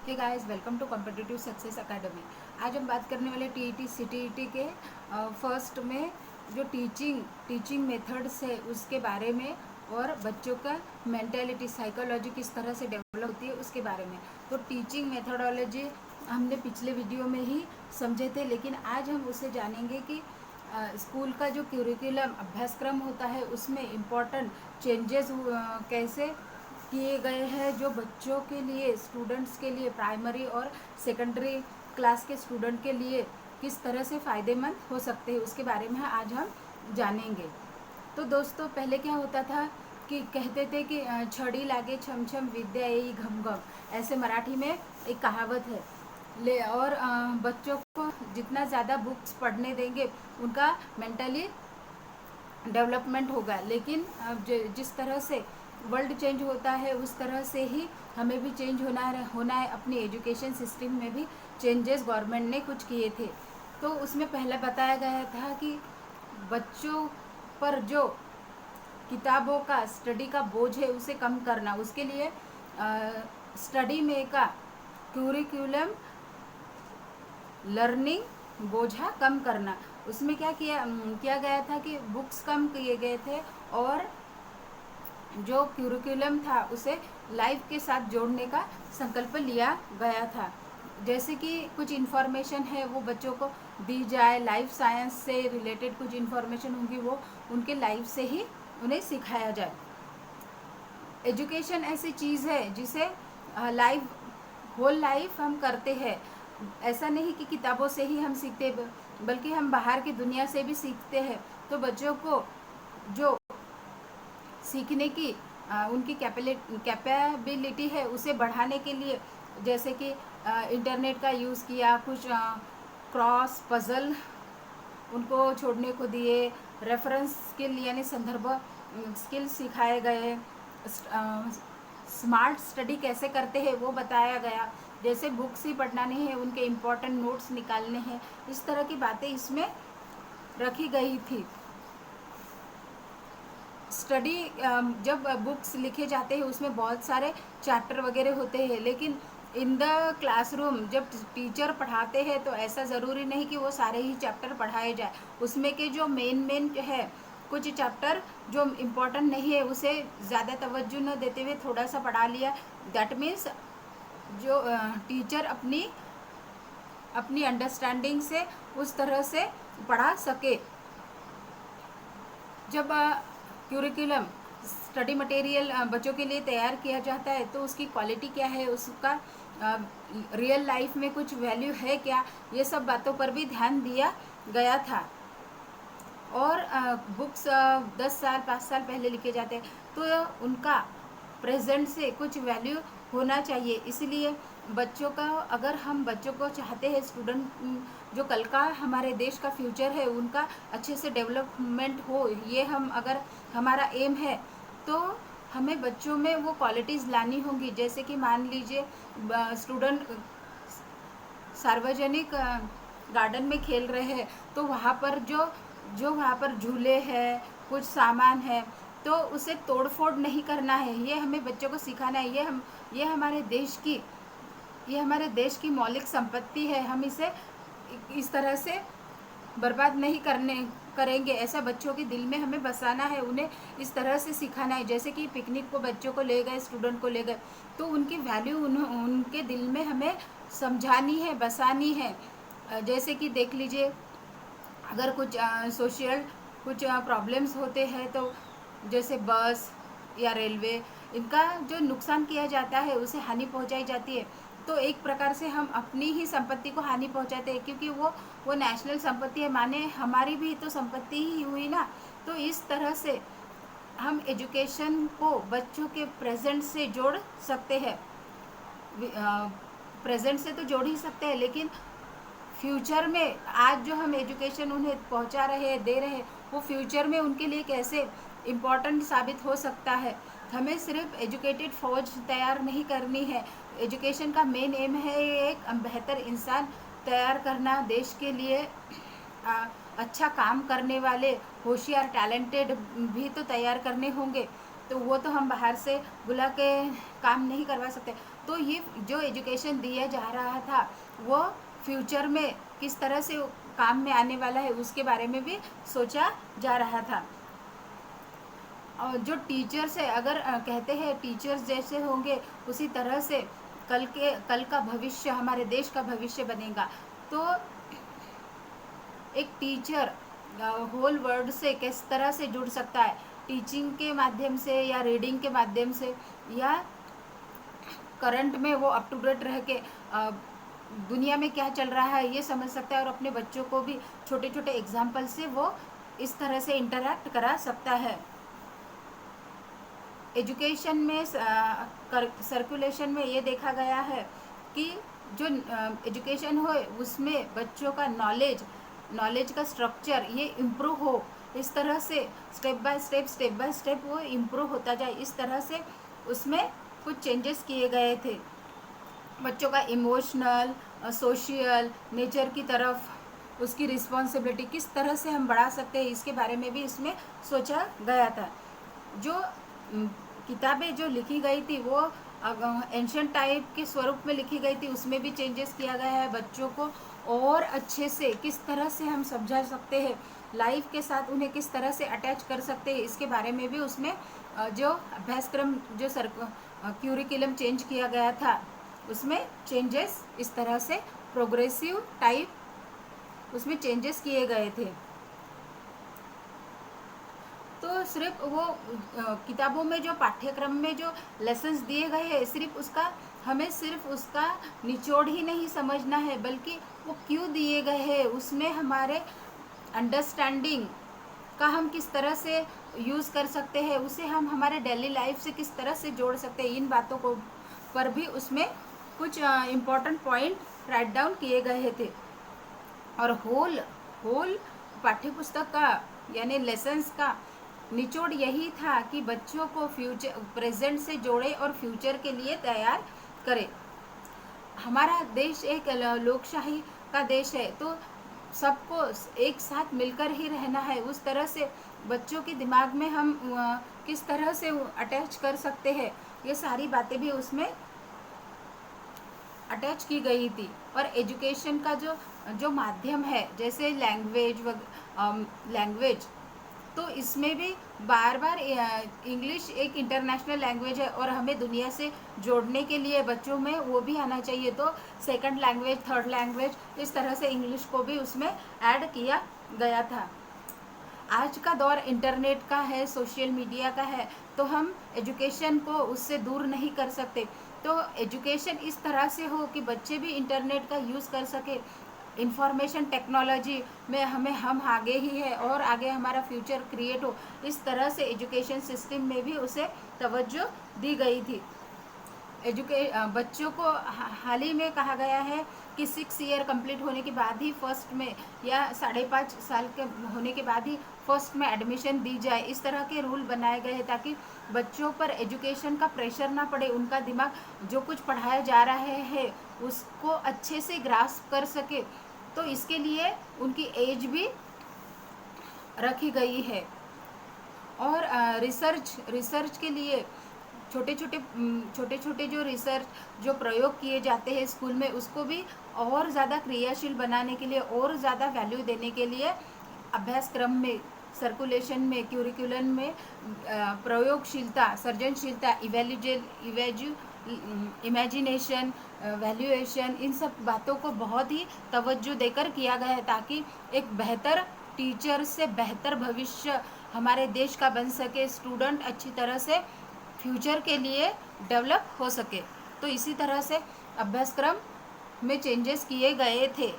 Hey guys, welcome to competitive success academy. आज हम बात करने वाले टीईटी सीटीईटी के फर्स्ट में जो टीचिंग मेथड्स है उसके बारे में, और बच्चों का मेंटेलिटी साइकोलॉजी किस तरह से डेवलप होती है उसके बारे में। तो टीचिंग मेथडोलॉजी हमने पिछले वीडियो में ही समझे थे, लेकिन आज हम उसे जानेंगे कि स्कूल का जो क्यूरिकुलम अभ्यासक्रम होता है उसमें इम्पॉर्टेंट चेंजेस कैसे किए गए हैं, जो बच्चों के लिए, स्टूडेंट्स के लिए, प्राइमरी और सेकेंडरी क्लास के स्टूडेंट के लिए किस तरह से फ़ायदेमंद हो सकते हैं उसके बारे में आज हम जानेंगे। तो दोस्तों, पहले क्या होता था कि कहते थे कि छड़ी लागे छम छम विद्या यही घम घम, ऐसे मराठी में एक कहावत है। और बच्चों को जितना ज़्यादा बुक्स पढ़ने देंगे उनका मेंटली डेवलपमेंट होगा, लेकिन अब जिस तरह से वर्ल्ड चेंज होता है उस तरह से ही हमें भी चेंज होना है। अपनी एजुकेशन सिस्टम में भी चेंजेस गवर्नमेंट ने कुछ किए थे। तो उसमें पहले बताया गया था कि बच्चों पर जो किताबों का स्टडी का बोझ है उसे कम करना, उसके लिए स्टडी में का क्यूरिकुलम लर्निंग बोझा कम करना। उसमें क्या किया गया था कि बुक्स कम किए गए थे और जो क्यूरिकुलम था उसे लाइफ के साथ जोड़ने का संकल्प लिया गया था। जैसे कि कुछ इन्फॉर्मेशन है वो बच्चों को दी जाए, लाइफ साइंस से रिलेटेड कुछ इन्फॉर्मेशन होंगी वो उनके लाइफ से ही उन्हें सिखाया जाए। एजुकेशन ऐसी चीज़ है जिसे होल लाइफ हम करते हैं। ऐसा नहीं कि किताबों से ही हम सीखते, बल्कि हम बाहर की दुनिया से भी सीखते हैं। तो बच्चों को जो सीखने की उनकी कैपेबिलिटी है उसे बढ़ाने के लिए, जैसे कि इंटरनेट का यूज़ किया, कुछ क्रॉस पजल उनको छोड़ने को दिए, रेफरेंस स्किल यानी संदर्भ स्किल सिखाए गए, स्मार्ट स्टडी कैसे करते हैं वो बताया गया। जैसे बुक्स ही पढ़ना नहीं है, उनके इम्पोर्टेंट नोट्स निकालने हैं, इस तरह की बातें इसमें रखी गई थी। स्टडी जब बुक्स लिखे जाते हैं उसमें बहुत सारे चैप्टर वगैरह होते हैं, लेकिन इन द क्लासरूम जब टीचर पढ़ाते हैं तो ऐसा ज़रूरी नहीं कि वो सारे ही चैप्टर पढ़ाए जाए। उसमें के जो मेन है, कुछ चैप्टर जो इम्पोर्टेंट नहीं है उसे ज़्यादा तवज्जो न देते हुए थोड़ा सा पढ़ा लिया। दैट मीन्स जो टीचर अपनी अंडरस्टैंडिंग से उस तरह से पढ़ा सके। जब क्यूरिकुलम स्टडी मटेरियल बच्चों के लिए तैयार किया जाता है तो उसकी क्वालिटी क्या है, उसका रियल लाइफ में कुछ वैल्यू है क्या, ये सब बातों पर भी ध्यान दिया गया था। और बुक्स 10 साल 5 साल पहले लिखे जाते हैं तो उनका प्रेजेंट से कुछ वैल्यू होना चाहिए। इसलिए बच्चों का, अगर हम बच्चों को चाहते हैं, स्टूडेंट जो कल का हमारे देश का फ्यूचर है उनका अच्छे से डेवलपमेंट हो, ये हम अगर हमारा एम है तो हमें बच्चों में वो क्वालिटीज़ लानी होंगी। जैसे कि मान लीजिए स्टूडेंट सार्वजनिक गार्डन में खेल रहे हैं तो वहाँ पर जो वहाँ पर झूले हैं, कुछ सामान है, तो उसे तोड़फोड़ नहीं करना है। ये हमें बच्चों को सिखाना है। ये हमारे देश की मौलिक संपत्ति है। हम इसे इस तरह से बर्बाद नहीं करेंगे, ऐसा बच्चों के दिल में हमें बसाना है, उन्हें इस तरह से सिखाना है। जैसे कि पिकनिक को बच्चों को ले गए, स्टूडेंट को ले गए, तो उनकी वैल्यू उनके दिल में हमें समझानी है, बसानी है। जैसे कि देख लीजिए, अगर कुछ सोशल कुछ प्रॉब्लम्स होते हैं तो जैसे बस या रेलवे, इनका जो नुकसान किया जाता है, उसे हानि पहुंचाई जाती है, तो एक प्रकार से हम अपनी ही संपत्ति को हानि पहुंचाते हैं, क्योंकि वो नेशनल संपत्ति है, माने हमारी भी तो संपत्ति ही हुई ना। तो इस तरह से हम एजुकेशन को बच्चों के प्रेजेंट से जोड़ सकते हैं। प्रेजेंट से तो जोड़ ही सकते हैं, लेकिन फ्यूचर में आज जो हम एजुकेशन उन्हें पहुंचा रहे हैं, दे रहे हैं, वो फ्यूचर में उनके लिए कैसे इम्पोर्टेंट साबित हो सकता है। हमें सिर्फ एजुकेटेड फौज तैयार नहीं करनी है। एजुकेशन का मेन एम है एक बेहतर इंसान तैयार करना, देश के लिए अच्छा काम करने वाले होशियार टैलेंटेड भी तो तैयार करने होंगे। तो वो तो हम बाहर से बुला के काम नहीं करवा सकते। तो ये जो एजुकेशन दिया जा रहा था वो फ्यूचर में किस तरह से काम में आने वाला है उसके बारे में भी सोचा जा रहा था। और जो टीचर्स है, अगर कहते हैं टीचर्स जैसे होंगे उसी तरह से कल का भविष्य, हमारे देश का भविष्य बनेगा। तो एक टीचर होल वर्ल्ड से किस तरह से जुड़ सकता है, टीचिंग के माध्यम से या रीडिंग के माध्यम से, या करंट में वो अप टू डेट रह के दुनिया में क्या चल रहा है ये समझ सकता है, और अपने बच्चों को भी छोटे छोटे एग्जाम्पल से वो इस तरह से इंटरैक्ट करा सकता है। एजुकेशन में सर्कुलेशन में ये देखा गया है कि जो एजुकेशन हो उसमें बच्चों का नॉलेज का स्ट्रक्चर ये इम्प्रूव हो, इस तरह से स्टेप बाय स्टेप वो इम्प्रूव होता जाए, इस तरह से उसमें कुछ चेंजेस किए गए थे। बच्चों का इमोशनल, सोशल नेचर की तरफ उसकी रिस्पॉन्सिबिलिटी किस तरह से हम बढ़ा सकते हैं, इसके बारे में भी इसमें सोचा गया था। जो किताबें जो लिखी गई थी वो एंशिएंट टाइप के स्वरूप में लिखी गई थी, उसमें भी चेंजेस किया गया है। बच्चों को और अच्छे से किस तरह से हम समझा सकते हैं, लाइफ के साथ उन्हें किस तरह से अटैच कर सकते हैं, इसके बारे में भी उसमें जो अभ्यासक्रम जो क्यूरिकुलम चेंज किया गया था उसमें चेंजेस इस तरह से प्रोग्रेसिव टाइप उसमें चेंजेस किए गए थे। तो सिर्फ वो किताबों में जो पाठ्यक्रम में जो लेसन्स दिए गए हैं हमें सिर्फ उसका निचोड़ ही नहीं समझना है, बल्कि वो क्यों दिए गए हैं, उसमें हमारे अंडरस्टैंडिंग का हम किस तरह से यूज़ कर सकते हैं, उसे हम हमारे डेली लाइफ से किस तरह से जोड़ सकते हैं, इन बातों को पर भी उसमें कुछ इम्पोर्टेंट पॉइंट राइट डाउन किए गए थे। और होल पाठ्यपुस्तक का यानी लेसन्स का निचोड़ यही था कि बच्चों को फ्यूचर प्रेजेंट से जोड़े और फ्यूचर के लिए तैयार करे। हमारा देश एक लोकशाही का देश है, तो सबको एक साथ मिलकर ही रहना है। उस तरह से बच्चों के दिमाग में हम किस तरह से अटैच कर सकते हैं, ये सारी बातें भी उसमें अटैच की गई थी। और एजुकेशन का जो माध्यम है, जैसे लैंग्वेज, तो इसमें भी बार बार इंग्लिश एक इंटरनेशनल लैंग्वेज है और हमें दुनिया से जोड़ने के लिए बच्चों में वो भी आना चाहिए। तो सेकंड लैंग्वेज, थर्ड लैंग्वेज, इस तरह से इंग्लिश को भी उसमें ऐड किया गया था। आज का दौर इंटरनेट का है, सोशल मीडिया का है, तो हम एजुकेशन को उससे दूर नहीं कर सकते। तो एजुकेशन इस तरह से हो कि बच्चे भी इंटरनेट का यूज़ कर सके। इंफॉर्मेशन टेक्नोलॉजी में हम आगे ही है और आगे हमारा फ्यूचर क्रिएट हो, इस तरह से एजुकेशन सिस्टम में भी उसे तवज्जो दी गई थी। बच्चों को हाल ही में कहा गया है कि 6 ईयर कंप्लीट होने के बाद ही फर्स्ट में, या 5.5 साल के होने के बाद ही फर्स्ट में एडमिशन दी जाए। इस तरह के रूल बनाए गए हैं ताकि बच्चों पर एजुकेशन का प्रेशर ना पड़े, उनका दिमाग जो कुछ पढ़ाया जा रहा है उसको अच्छे से ग्रास्प कर सके। तो इसके लिए उनकी एज भी रखी गई है। और रिसर्च के लिए छोटे छोटे जो रिसर्च जो प्रयोग किए जाते हैं स्कूल में, उसको भी और ज़्यादा क्रियाशील बनाने के लिए और ज़्यादा वैल्यू देने के लिए अभ्यासक्रम में, सर्कुलेशन में, क्यूरिकुलम में प्रयोगशीलता, सृजनशीलता, इमेजिनेशन, वैल्यूएशन, इन सब बातों को बहुत ही तवज्जो देकर किया गया है ताकि एक बेहतर टीचर से बेहतर भविष्य हमारे देश का बन सके, स्टूडेंट अच्छी तरह से फ्यूचर के लिए डेवलप हो सके। तो इसी तरह से अभ्यासक्रम में चेंजेस किए गए थे।